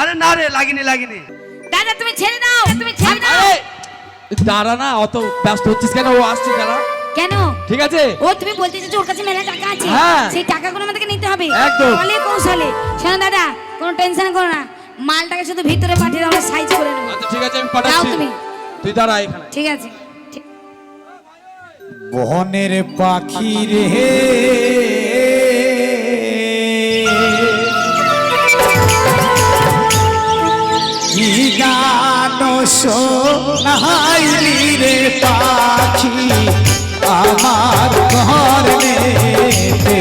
আরে না রে, লাগিনি লাগিনি। দাদা তুমি ছেড়ে দাও, তুমি ছেড়ে দাও। দাঁড়া না, অত ব্যস্ত হচ্ছিস কেন? ও আসছে, দাঁড়া। কেন? ঠিক আছে। ও তুমি বলতে চাইছো ওর কাছে মেলা টাকা আছে, হ্যাঁ। সেই টাকাগুলো আমাদেরকে নিতে হবে একদম। বলে কৌশলে। শোনো দাদা, কোনো টেনশন করো না, মালটাকে শুধু ভিতরে পাঠিয়ে আমরা সাইজ করে নেব। আচ্ছা ঠিক আছে, আমি যাও পাঠাচ্ছি। তুমি। তুই দাঁড়া এখানে। ঠিক আছে। বনের পাখি রে কি গান শোনাইলি রে পাখি আমার ঘর নেতে,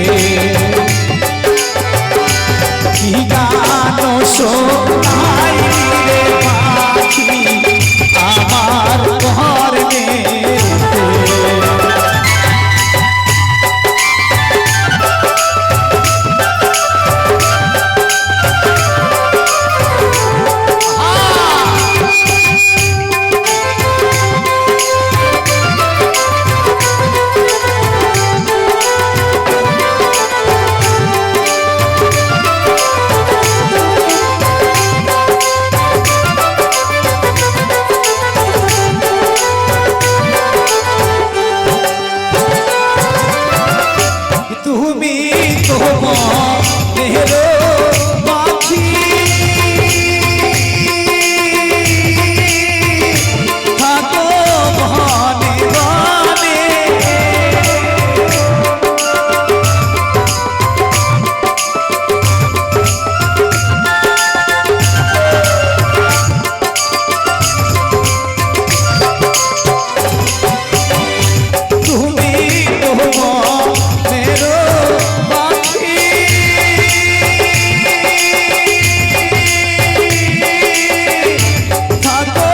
কি গান শোনাইলি রে পাখি আমার ঘর নেতে। তুমি তো মনের পাখি থাকো বনে বনে, তুমি তো মনের পাখি থাকো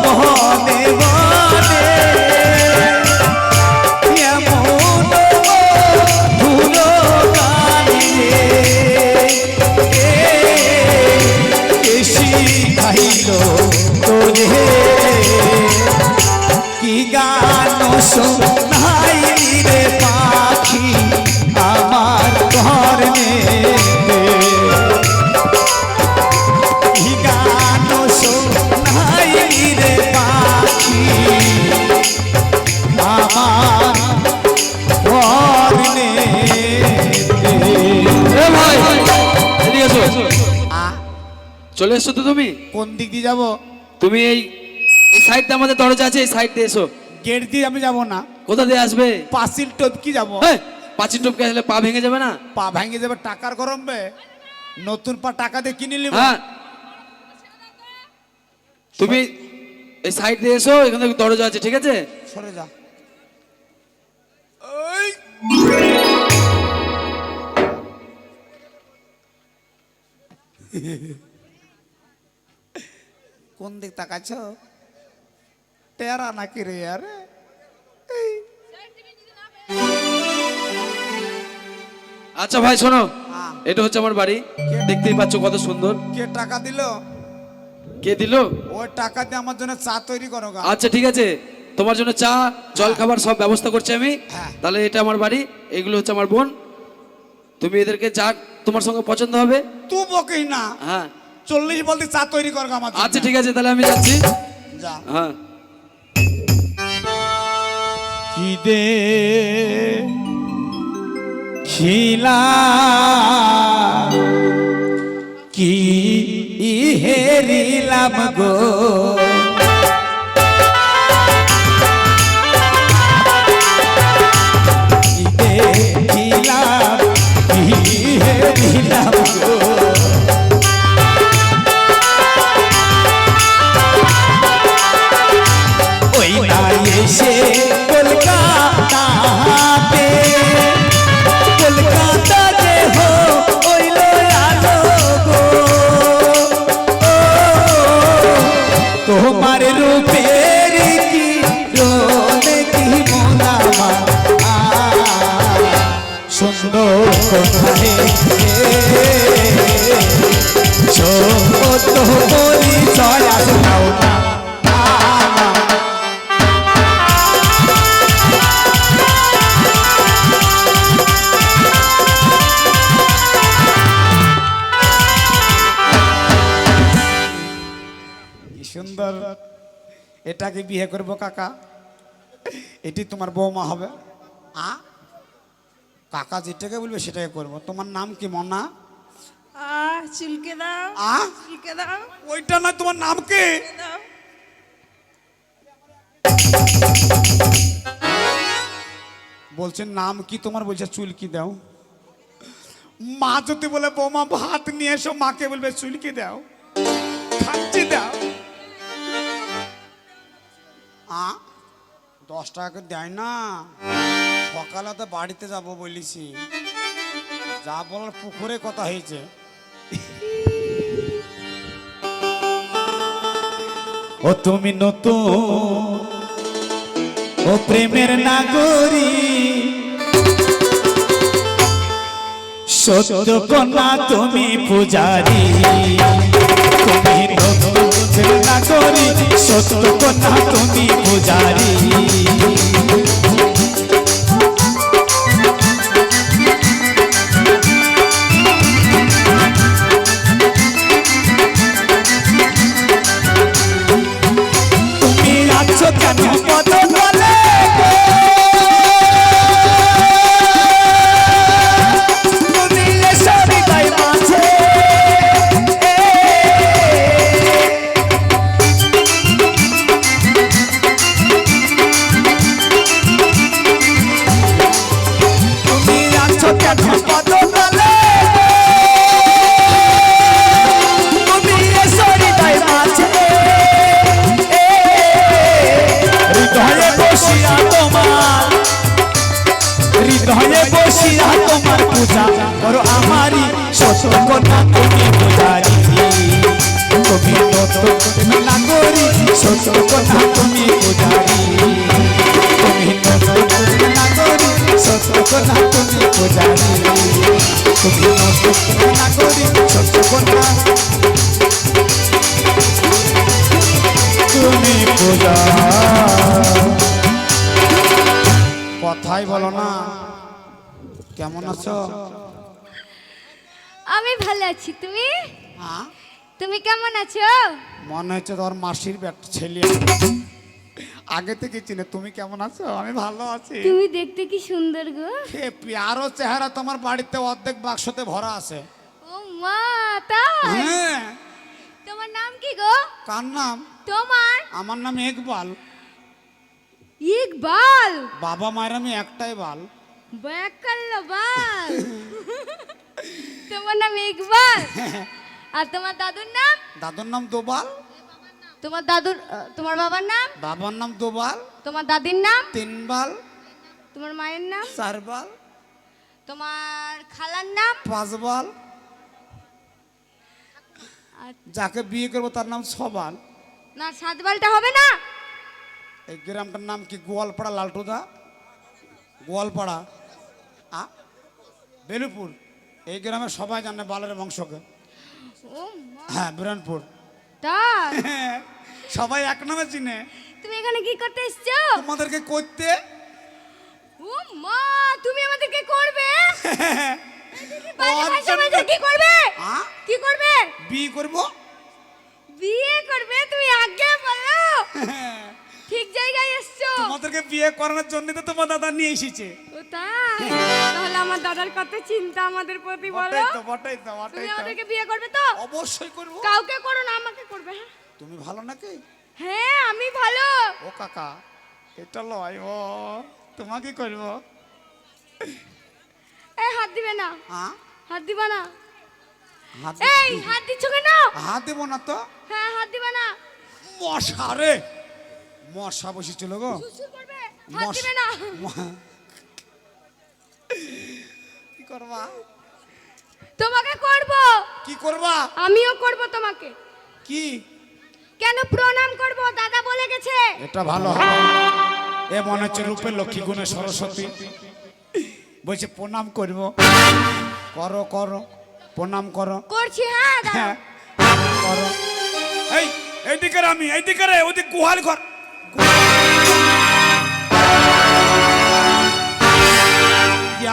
বনে বনে, এমন ধুলো গানে কেশি খাইল তোরে, কি গান শোনাইলি রে পাখি আমার ঘর নেতে, কি গান শোনাইলি রে পাখি আমার ঘর নেতে। এ ভাই, এদিকে এসো। চলে এসো তো তুমি? কোন দিক দিয়ে যাবো? তুমি এই সাইড দিয়ে, আমাদের দরজা আছে, এই সাইড দিয়ে এসো। গেট দিয়ে আমি যাবো না, কোথা দিয়ে আসবে? পাঁচিল টপকি যাবো। এই, পাঁচিল টপকে আসলে পা ভেঙে যাবে না? পা ভেঙে যাবে, টাকার গরম বে, নতুন পা টাকা দিয়ে কিনে নিব। হ্যাঁ, তুমি এই সাইড দিয়ে এসো, এখানে দরজা আছে, ঠিক আছে? সরে যা। কোন দিক তাকাচ্ছ? টেরা নাকি রে আরে? আচ্ছা ভাই শোনো, হ্যাঁ। এটা হচ্ছে আমার বাড়ি, দেখতেই পাচ্ছ কত সুন্দর। কে টাকা দিল? কে দিল? ওই টাকা দিয়ে আমার জন্য চা তৈরি করো গা। আচ্ছা ঠিক আছে, তোমার জন্য চা জল খাবার সব ব্যবস্থা করছি আমি। হ্যাঁ। তাহলে এটা আমার বাড়ি, এগুলো হচ্ছে আমার বোন। তুমি এদেরকে যা তোমার সঙ্গে পছন্দ হবে। তুই বকিস না, হ্যাঁ 40 বলতে চা তৈরি কর গা আমার জন্য। আচ্ছা ঠিক আছে, তাহলে আমি যাচ্ছি। যা। হ্যাঁ। কি দে খিলা কি হেরিলাম গো, কি দেখিলাম কি হেরিলাম গো, ওই না এসে কলকাতাতে, কলকাতা যে হো ওইল আলো গো, তোমার রূপের কি রোলে কি মোনামা সুন্দর কোথায় সুন্দর, এটাকে বিয়ে করব কাকা, এটি তোমার বৌমা হবে। কাকা যেটাকে বলবে সেটাকে করবো। তোমার নাম কি মনা? চুলকে দাও, চুলকে দাও, ওইটা না, তোমার নাম কি? দাও। বলছেন নাম কি তোমার, বলছে চুলকি দাও। মা যদি বলে বৌমা ভাত নিয়ে এসো, মাকে বলবে চুলকি দাও, খাচ্ছি দাও। 10 টাকা দেয় না। সকালে তো বাড়িতে যাব বলেছি, যা বলার পুকুরে কথা হয়েছে। ও তুমি নতুন, ও প্রেমের নাগরী, সত্য কন্যা তুমি পূজারি। তুমি নতুন প্রেমের নাগরী, সত্য কন্যা তুমি পূজারি। তুমি আছো কেন পদতলে, তুমি এসো হৃদয় মাঝে। তুমি আছো কেন পদতলে, তুমি এসো হৃদয় মাঝে। হৃদয়ে বসিয়া তোমার, হৃদয়ে বসিয়া তোমার পূজা করো আমারি, সত্য কন্যা তুমি পূজারি। তুমি নতুন নাগরী, সত্য কন্যা তুমি পূজারি। তুমি নতুন নাগরী, সত্য কন্যা তুমি পূজারি। তুমি নতুন নাগরী, সত্য কন্যা তুমি পূজা। কথাই বলো না, কেমন আছো? আমি ভালো আছি, তুমি হ্যাঁ, তুমি কেমন আছো? মনে হচ্ছে তোর মাসির ছেলে, আগে থেকে চিনে। তুমি কেমন আছো? আমি ভালো আছি। তুমি দেখতে কি সুন্দর গো। হে প্যারো চেহারা, তোমার বাড়িতে অর্ধেক বাক্সতে ভরা আছে। ও মা, তাই? হ্যাঁ। তোমার নাম কি গো? কার নাম? তোমার? আমার নাম ইকবাল। ইকবাল? বাবা মায়ের আমি একটাই বাল। বেকাল্লো বাল। তোমার নাম ইকবাল, আর তোমার দাদুর নাম? দাদুর নাম দোবাল। তোমার বাবার নাম? বাবার নাম দোবাল। তোমার দাদির নাম? 3 বাল। তোমার মায়ের নাম? 4 বাল। তোমার খালার নাম? 5 বাল। আর যাকে বিয়ে করবো তার নাম 6 বাল। না, 7 বালটা হবে না? এই গ্রামটার নাম কি? গোয়ালপাড়া। লালটুদা, গোয়ালপাড়া, বেলুপুর। এই গ্রামে সবাই জানে বালের বংশকে। ও মা, হ্যাঁ, বিরানপুর। তাই? সবাই এক নামে চিনে। তুমি এখানে কি করতে এসছো? তোমাদেরকে করতে। ও মা, তুমি আমাদেরকে করবে? বাজে ভাষা বলছো, কি করবে? কি করবে? বিয়ে করবো। বিয়ে করবে? তুমি আগে বলো, ঠিক জায়গায় এসছো। তোমাদেরকে বিয়ে করানোর জন্য তো তোমার দাদা নিয়ে এসেছে। ও তাই? তাহলে আমার দাদার কত চিন্তা আমাদের প্রতি, বলো। বটেই তো, বটেই তো, তুমি বটেই তো। আমাদেরকে বিয়ে করবে তো? অবশ্যই করবো। কাউকে করো না, আমাকে করবে। হ্যাঁ তুমি ভালো নাকি? হ্যাঁ, আমি ভালো। ও কাকা, এটা লয়। ও তোমাকে করবো। এই হাত দিবে না, হাত দিবা না। হাত এই হাত দিচ্ছ কেন? হাত দেবো না তো। হ্যাঁ, হাত দিবা না। মশা রে, মশা বসেছিল গো। সুসু করবে, হাত দিবে না। কি করবা? তোমাকে করব। কি করবা? আমিও করব তোমাকে। কি? কেন প্রণাম করব, দাদা বলে গেছে। এটা ভালো হবে। এ মনে হচ্ছে রূপের লক্ষ্মী গুণে সরস্বতী বলছে প্রণাম করব। করো করো, প্রণাম করো। করছি। হ্যাঁ, দাদা। হ্যাঁ, করো। এইদিকে আমি, এইদিকে রে, ওদিকে গুহাল ঘর।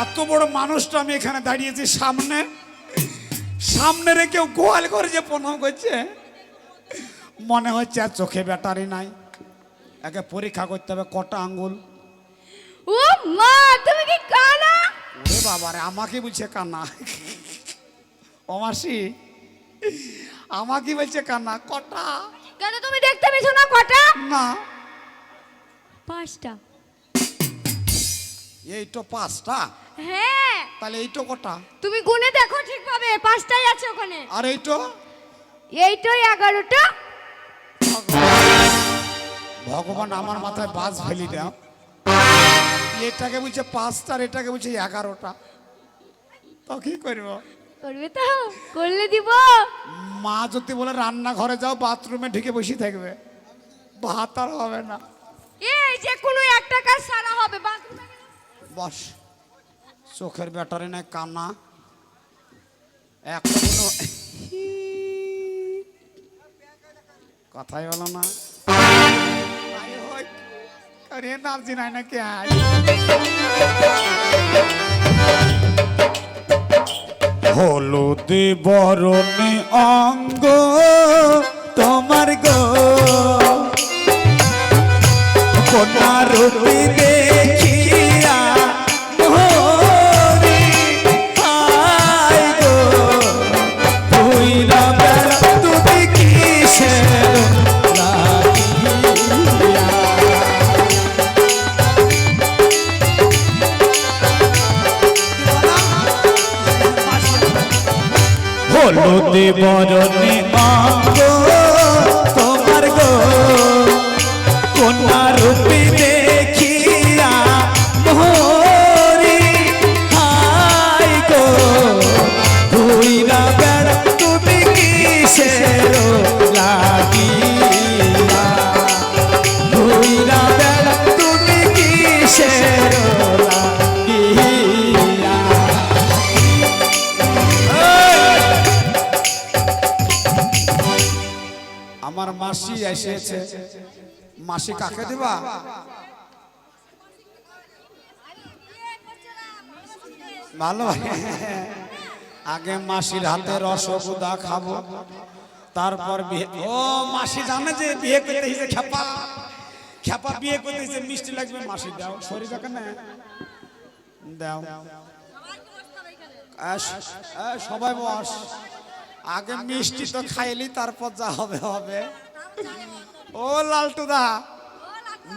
এত বড় মানুষটা আমি এখানে দাঁড়িয়েছি সামনে, সামনে রেখে গোয়াল ঘরে যে প্রণাম করছে। মনে হচ্ছে আর চোখে ব্যাটারি নাই, একে পরীক্ষা করতে হবে কটা আঙ্গুল। ও মা তুমি কি কানা? ওরে বাবারে, আমাকে বলছে কান্না। ও মাসি, আমাকে বলছে কান্না। কটা? কেন তুমি দেখতে পেছো না কটা? না, 5টা। এই তো 5টা। হ্যাঁ তাহলে এই তো কটা? তুমি গুনে দেখো ঠিকভাবে, 5টাই আছে ওখানে। আর এই তো? এইটাই 11টা। ভগবান আমার মাথায় বাজ ফেলি দাও। এটাকে বলছে 5টা, এটাকে বলছে 11টা। তো কি করবো? করবে তো, করলে দিব। মা যদি বলে রান্নাঘরে যাও, বাথরুমে ঢুকে বসে থাকবে, ভাত আর হবে না। এই যে কোনো একটা কাজ সারা হবে। বস, চোখের ব্যাটারি নাই, কান্না একটা কোনো কথাই হলো না। এনার্জি নাই নাকি? হলুদে বরণে অঙ্গ তোমার গো, কন্যা রূপে দেখিয়া মোরে হায় গো, ভুইলা বেড়া তুমি কিসের লাগিয়া। হলুদে বরণে অঙ্গ তোমার গো, কন্যা রূপে দেখিয়া মোরে হায় গো, ভুইলা বেড়া তুমি কিসের লাগিয়া, ভুইলা বেড়া তুমি কিসের লাগিয়া। আমার মাসি এসেছে। মাসি কাকে দেবা? ভালো, আগে মাসির হাতে রসগোল্লা খাবো, তারপর বিয়ে। ও মাসি জানে যে বিয়ে করতে এসে খেপা, খেপা বিয়ে করতে এসে মিষ্টি লাগবে। মাসি দাও, শরীর কেন দাও। সবাই বস, আগে মিষ্টি তো খাইলি, তারপর যা হবে হবে। ও লালটুদা,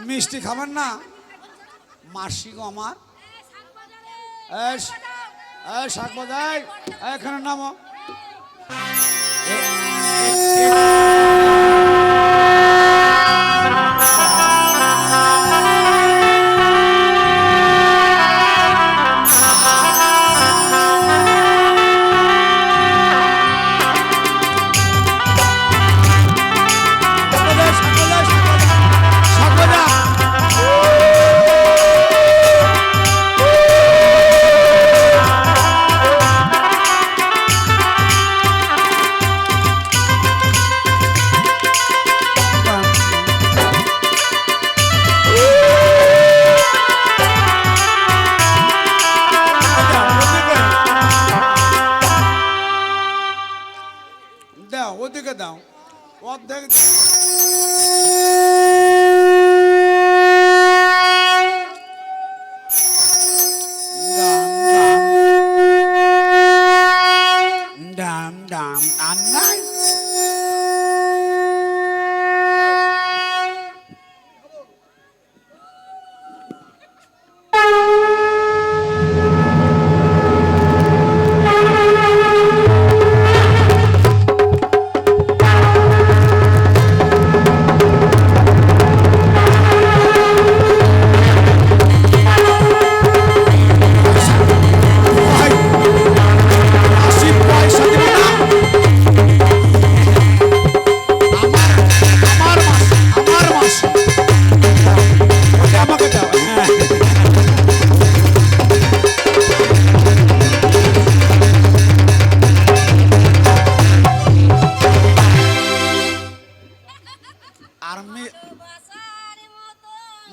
মিষ্টি খাবেন না? মাসি গো আমার, শাক বাজার এখানে নামো। দাও, ওদিকে দাও, অর্ধেক দাম দাম আর নাই।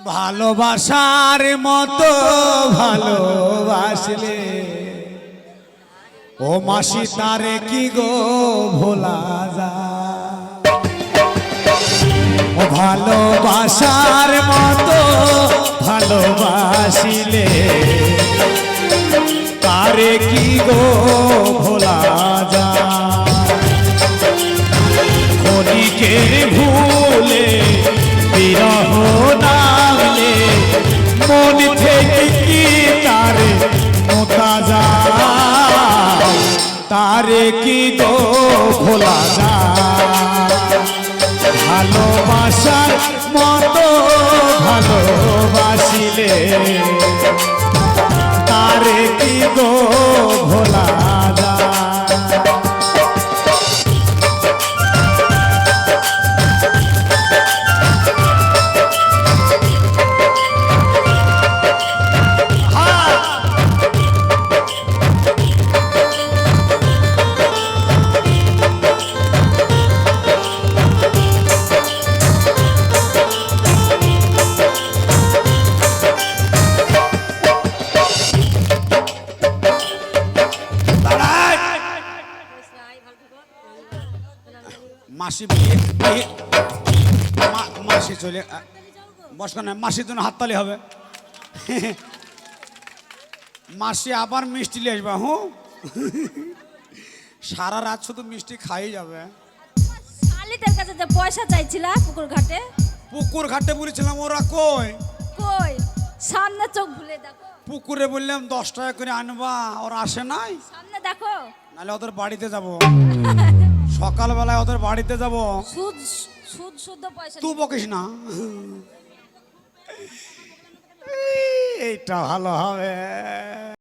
ভালোবাসার মতো ভালোবাসলে ও মাসি তারে কি গো ভোলা যায়। ভালোবাসার মতো ভালোবাসিলে তারে কি গো ভোলা যায় ক্ষণিকের ভুলে বিরহ নামলে মন থেকে কি তারে মোতা যায় তারে কি গো ভোলা যায় ভালোবাসার মতো ভালোবাসিলে তারে কি গো ভোলা যায় মাসি মাসি চলে বসখানে মাসির জন্য হাততালি হবে মাসি আবার মিষ্টি নিয়ে আসবে হুঁ সারা রাত শুধু মিষ্টি খাই যাবে শালিদের কাছে যে পয়সা চাইছিলা পুকুর ঘাটে বলেছিলাম ওরা কই কই সামনে চোখ ভুলে দেখো পুকুরে বললাম 10 টাকা করে আনবা ওরা আসে নাই সামনে দেখো নাহলে ওদের বাড়িতে যাব সকালবেলায় ওদের বাড়িতে যাব সুদ সুদ শুদ্ধ পয়সা তুই বকিস না এইটা ভালো হবে